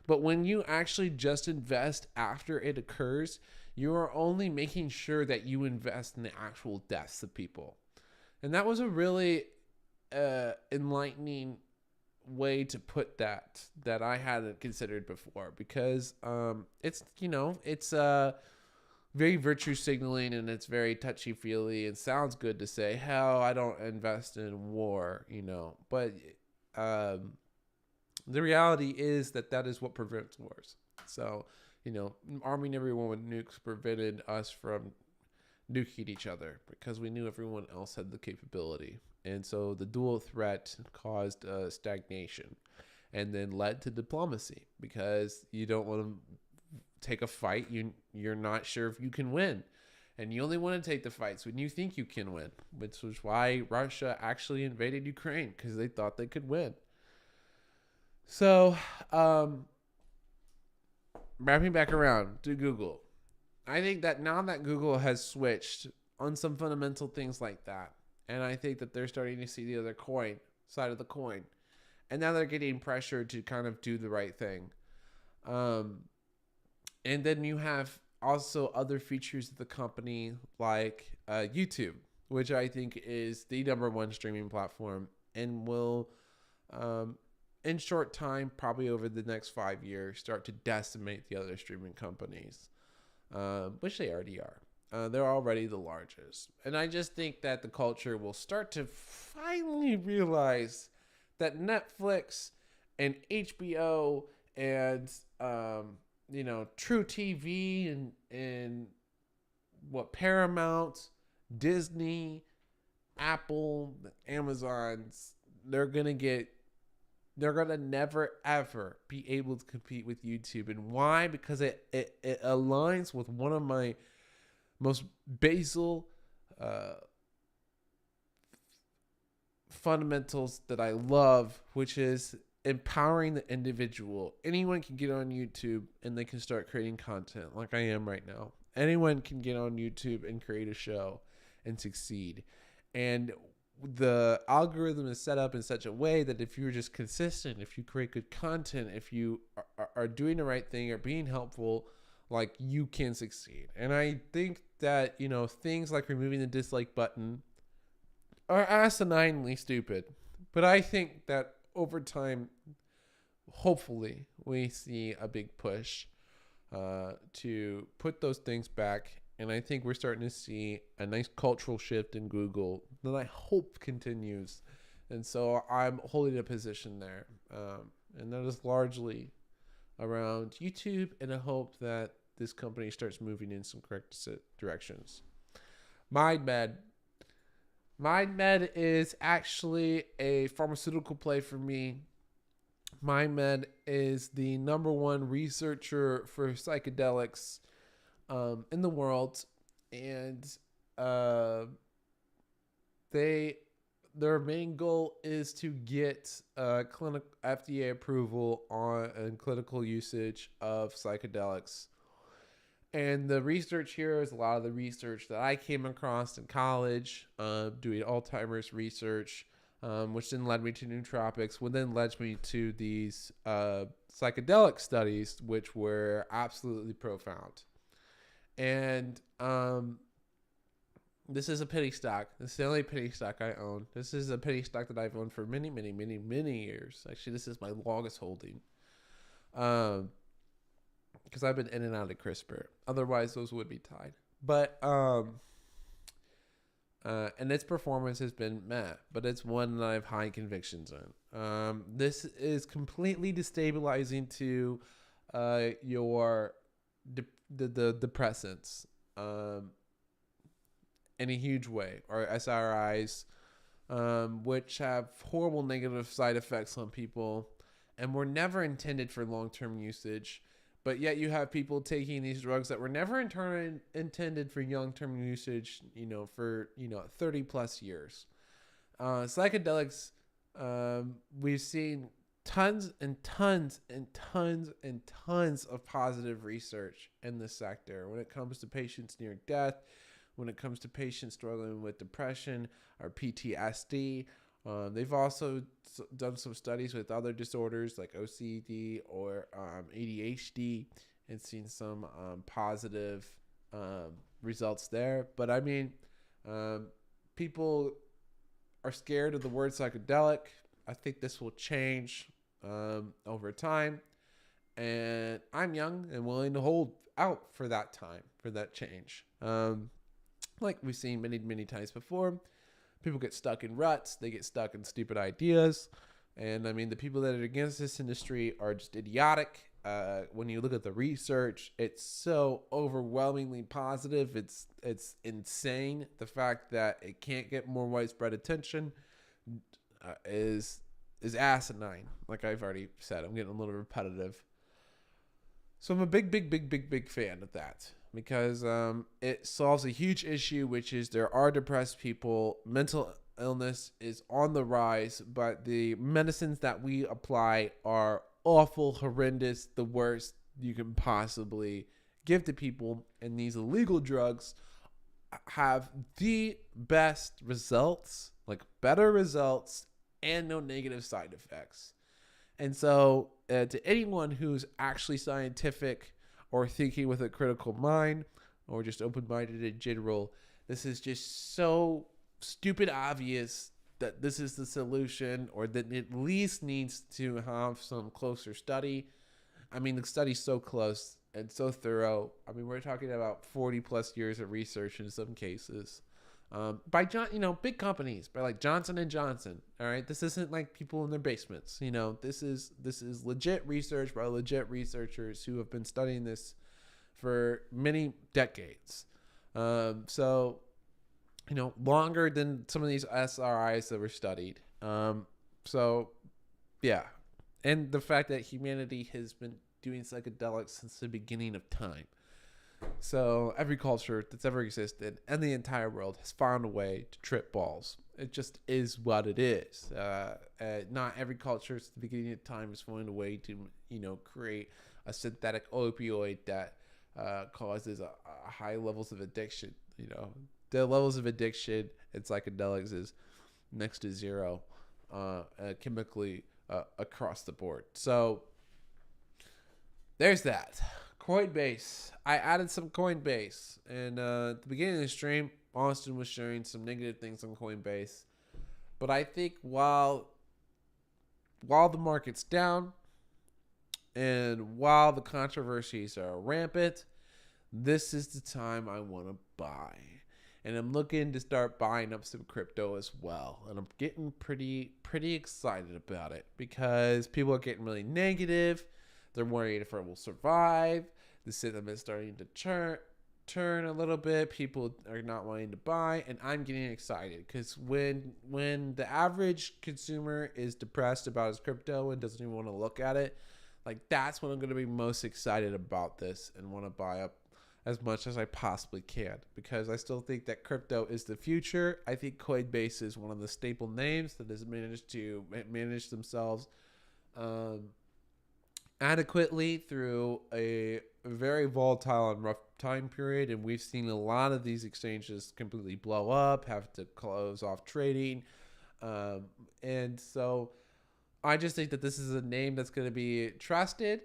But when you actually just invest after it occurs, you are only making sure that you invest in the actual deaths of people. And that was a really enlightening way to put that I hadn't considered before, because it's, it's very virtue signaling, and it's very touchy feely, and sounds good to say, hell, I don't invest in war, but the reality is that is what prevents wars. So, arming everyone with nukes prevented us from nuking each other because we knew everyone else had the capability. And so the dual threat caused stagnation and then led to diplomacy, because you don't want to take a fight you're not sure if you can win. And you only want to take the fights when you think you can win, which was why Russia actually invaded Ukraine, because they thought they could win. So, wrapping back around to Google, I think that now that Google has switched on some fundamental things like that, and I think that they're starting to see the other side of the coin, and now they're getting pressure to kind of do the right thing. And then you have also other features of the company like YouTube, which I think is the number one streaming platform and will, in short time, probably over the next 5 years, start to decimate the other streaming companies, which they already are. They're already the largest. And I just think that the culture will start to finally realize that Netflix and HBO and True TV and what Paramount, Disney, Apple, Amazon's, they're gonna never ever be able to compete with YouTube. And why? Because it aligns with one of my most basal fundamentals that I love, which is empowering the individual. Anyone can get on YouTube and they can start creating content like I am right now. Anyone can get on YouTube and create a show and succeed. And the algorithm is set up in such a way that if you're just consistent, if you create good content, if you are doing the right thing or being helpful, like, you can succeed. And I think that, things like removing the dislike button are asininely stupid. But I think that over time, hopefully, we see a big push to put those things back. And I think we're starting to see a nice cultural shift in Google that I hope continues. And so I'm holding a position there. And that is largely around YouTube, and I hope that this company starts moving in some correct directions. MindMed is actually a pharmaceutical play for me. MindMed is the number one researcher for psychedelics in the world, and their main goal is to get clinical FDA approval on clinical usage of psychedelics. And the research here is a lot of the research that I came across in college, doing Alzheimer's research, which then led me to nootropics, which then led me to these psychedelic studies, which were absolutely profound. And this is a penny stock. This is the only penny stock I own. This is a penny stock that I've owned for many, many, many, many years. Actually, this is my longest holding. Because I've been in and out of CRISPR. Otherwise, those would be tied. But, and its performance has been meh, but it's one that I have high convictions in. This is completely destabilizing to your the depressants in a huge way, or SRIs, which have horrible negative side effects on people. and were never intended for long-term usage. But yet you have people taking these drugs that were never intended for long-term usage, for 30 plus years. Psychedelics, we've seen tons and tons and tons and tons of positive research in this sector when it comes to patients near death, when it comes to patients struggling with depression or PTSD. They've also done some studies with other disorders like OCD or ADHD and seen some positive results there. But I mean, people are scared of the word psychedelic. I think this will change over time. And I'm young and willing to hold out for that time, for that change. Like we've seen many, many times before. People get stuck in ruts. They get stuck in stupid ideas. And I mean, the people that are against this industry are just idiotic. When you look at the research, it's so overwhelmingly positive. It's insane. The fact that it can't get more widespread attention is asinine. Like I've already said, I'm getting a little repetitive. So I'm a big fan of that. Because it solves a huge issue, which is there are depressed people. Mental illness is on the rise, but the medicines that we apply are awful, horrendous, the worst you can possibly give to people. And these illegal drugs have the best results, like better results, and no negative side effects. And so to anyone who's actually scientific or thinking with a critical mind, or just open-minded in general, this is just so stupid obvious that this is the solution, or that it at least needs to have some closer study. I mean, the study's so close and so thorough. I mean, we're talking about 40 plus years of research in some cases. By big companies, by like Johnson and Johnson. All right, this isn't like people in their basements. This is legit research by legit researchers who have been studying this for many decades. So longer than some of these SRIs that were studied. So yeah, and the fact that humanity has been doing psychedelics since the beginning of time. So every culture that's ever existed and the entire world has found a way to trip balls. It just is what it is. Not every culture at the beginning of time has found a way to, create a synthetic opioid that causes a high levels of addiction. The levels of addiction in psychedelics is next to zero chemically across the board. So there's that. Coinbase. I added some Coinbase. And at the beginning of the stream, Austin was sharing some negative things on Coinbase. But I think while the market's down and while the controversies are rampant, this is the time I want to buy. And I'm looking to start buying up some crypto as well. And I'm getting pretty excited about it because people are getting really negative. They're worried if it will survive. The sentiment's starting to turn a little bit. People are not wanting to buy, and I'm getting excited because when the average consumer is depressed about his crypto and doesn't even want to look at it, like that's when I'm going to be most excited about this and want to buy up as much as I possibly can because I still think that crypto is the future. I think Coinbase is one of the staple names that has managed to manage themselves adequately through a very volatile and rough time period, and we've seen a lot of these exchanges completely blow up, have to close off trading, and so I just think that this is a name that's going to be trusted,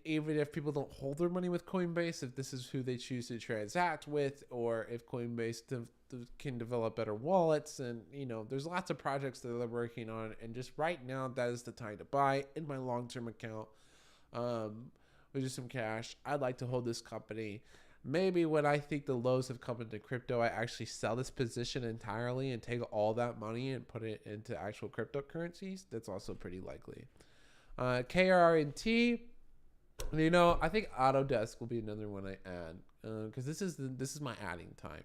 even if people don't hold their money with Coinbase, if this is who they choose to transact with, or if Coinbase can develop better wallets. And there's lots of projects that they're working on, and just right now that is the time to buy in my long-term account with just some cash. I'd like to hold this company. Maybe when I think the lows have come into crypto, I actually sell this position entirely and take all that money and put it into actual cryptocurrencies. That's also pretty likely. KRNT, I think Autodesk will be another one I add because this is my adding time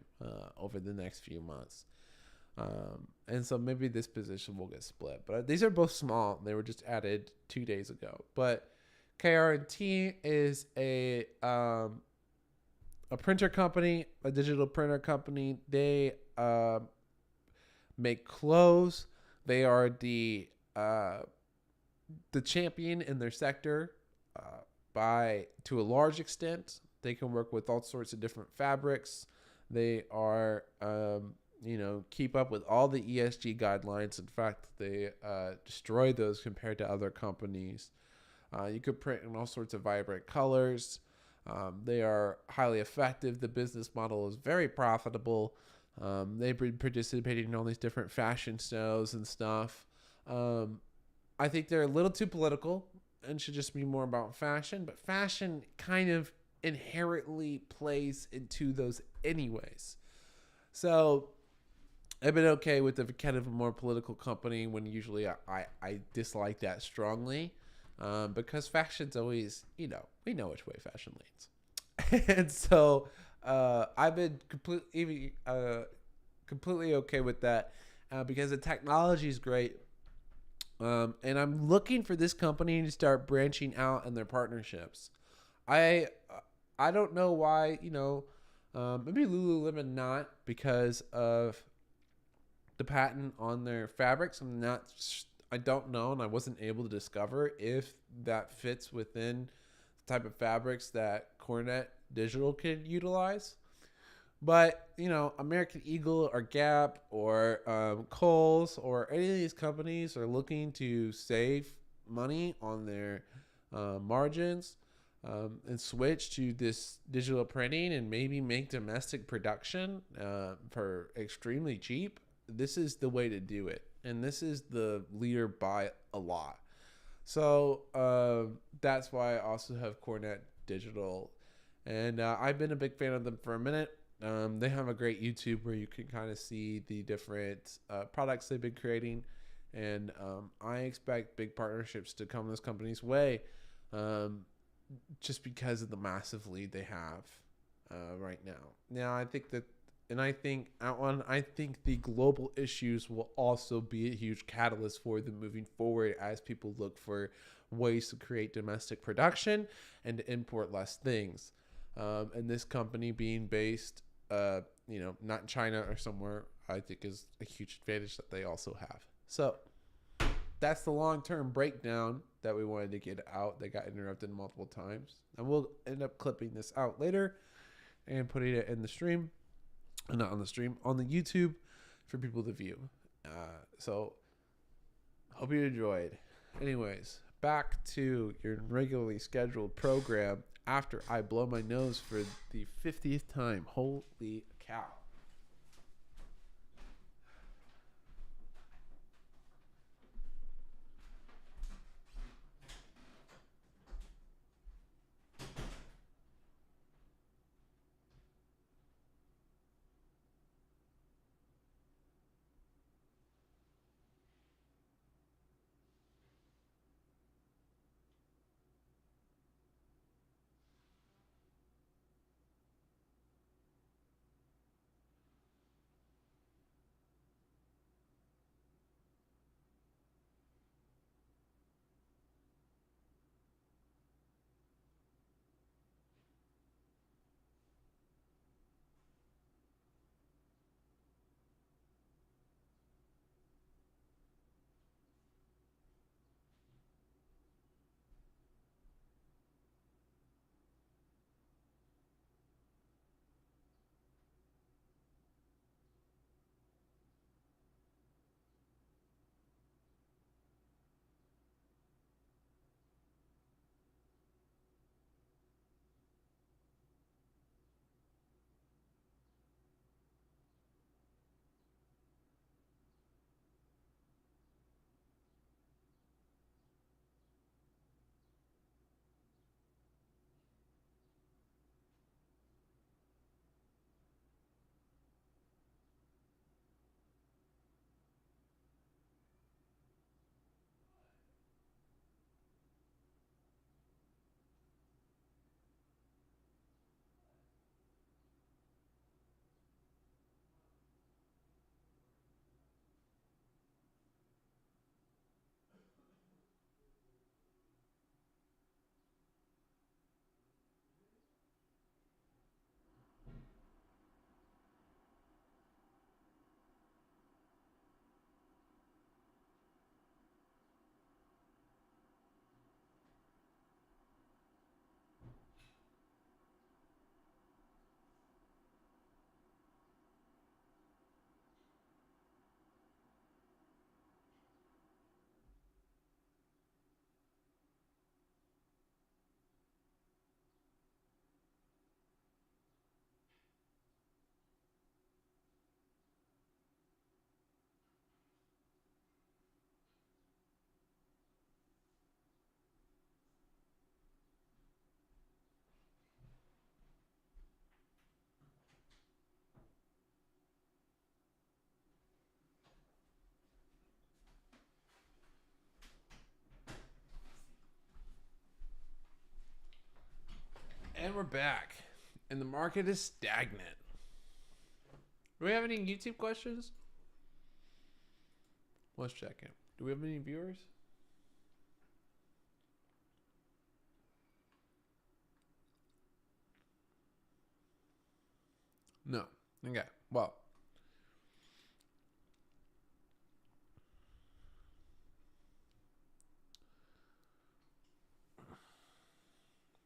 over the next few months. And so maybe this position will get split. But these are both small. They were just added 2 days ago. But KR&T is a printer company, a digital printer company. They make clothes. They are the champion in their sector by to a large extent. They can work with all sorts of different fabrics. They are keep up with all the ESG guidelines. In fact, they destroy those compared to other companies. You could print in all sorts of vibrant colors. They are highly effective. The business model is very profitable. They've been participating in all these different fashion shows and stuff. I think they're a little too political and should just be more about fashion. But fashion kind of inherently plays into those anyways. So I've been okay with the kind of a more political company when usually I dislike that strongly. Because fashion's always, we know which way fashion leads. And so I've been completely okay with that because the technology is great. And I'm looking for this company to start branching out in their partnerships. I don't know why, maybe Lululemon not because of the patent on their fabrics. I don't know, and I wasn't able to discover if that fits within the type of fabrics that Cornet Digital could utilize. But, American Eagle or Gap or Kohl's or any of these companies are looking to save money on their margins and switch to this digital printing and maybe make domestic production for extremely cheap. This is the way to do it. And this is the leader by a lot. So that's why I also have Cornet Digital. And I've been a big fan of them for a minute. They have a great YouTube where you can kind of see the different products they've been creating. And I expect big partnerships to come this company's way just because of the massive lead they have right now. Now, I think the global issues will also be a huge catalyst for them moving forward as people look for ways to create domestic production and to import less things. And this company being based, not in China or somewhere, I think is a huge advantage that they also have. So that's the long-term breakdown that we wanted to get out. They got interrupted multiple times. And we'll end up clipping this out later and putting it in the stream. Not on the stream, on the YouTube for people to view. So hope you enjoyed. Anyways, back to your regularly scheduled program after I blow my nose for the 50th time. Holy cow. And we're back. And the market is stagnant. Do we have any YouTube questions? Let's check it. Do we have any viewers? No. Okay. Well.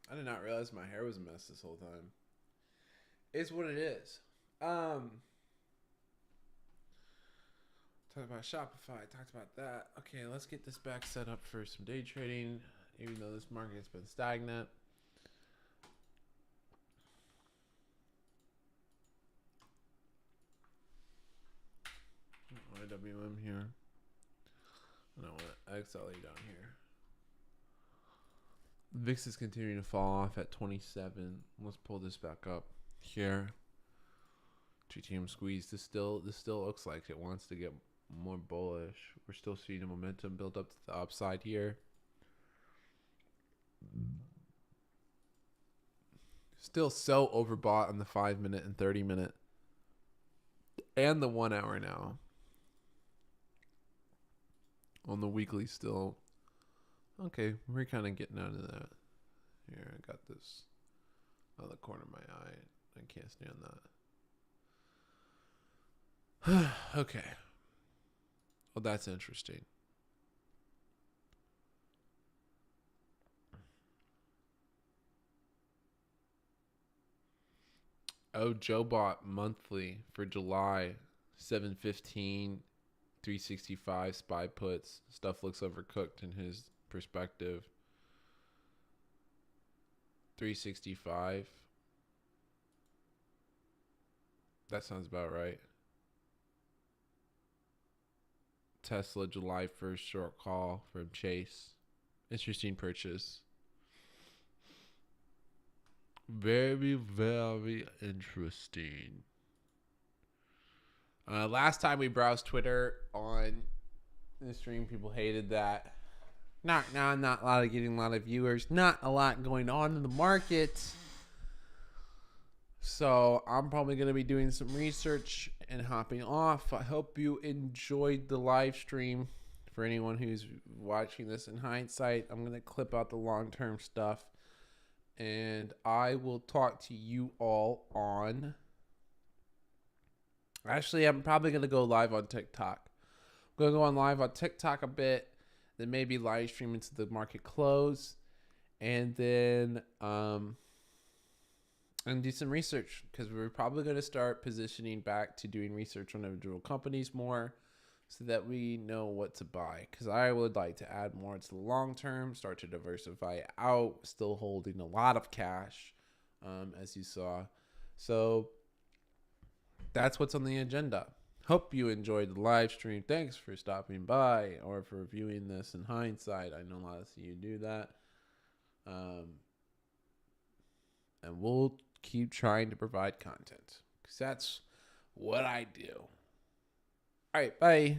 I did not realize my hair was a mess this whole time. It's what it is. Talked about Shopify. Talked about that. Okay, let's get this back set up for some day trading, even though this market's been stagnant. IWM here. No, XLE down here. VIX is continuing to fall off at 27. Let's pull this back up here. GTM squeeze. This still looks like it wants to get more bullish. We're still seeing the momentum build up to the upside here. Still so overbought on the 5-minute and 30-minute and the 1 hour now. On the weekly still. Okay, we're kind of getting out of that. Here, I got this out of the corner of my eye. I can't stand that. Okay. Well, that's interesting. Oh, Joe bought monthly for July, 715, 365 SPY puts. Stuff looks overcooked in his perspective. 365. That sounds about right. Tesla July 1st short call from Chase. Interesting purchase. Very, very interesting. Last time we browsed Twitter on the stream, people hated that. Not a lot of getting a lot of viewers. Not a lot going on in the market. So I'm probably going to be doing some research and hopping off. I hope you enjoyed the live stream. For anyone who's watching this in hindsight, I'm going to clip out the long-term stuff. And I will talk to you all on... Actually, I'm probably going to go live on TikTok. I'm going to go on live on TikTok a bit. Then maybe live stream into the market close. And then... and do some research, because we're probably going to start positioning back to doing research on individual companies more so that we know what to buy. Because I would like to add more to the long term, start to diversify out, still holding a lot of cash, as you saw. So that's what's on the agenda. Hope you enjoyed the live stream. Thanks for stopping by or for viewing this in hindsight. I know a lot of you do that. And we'll keep trying to provide content because that's what I do. All right, bye.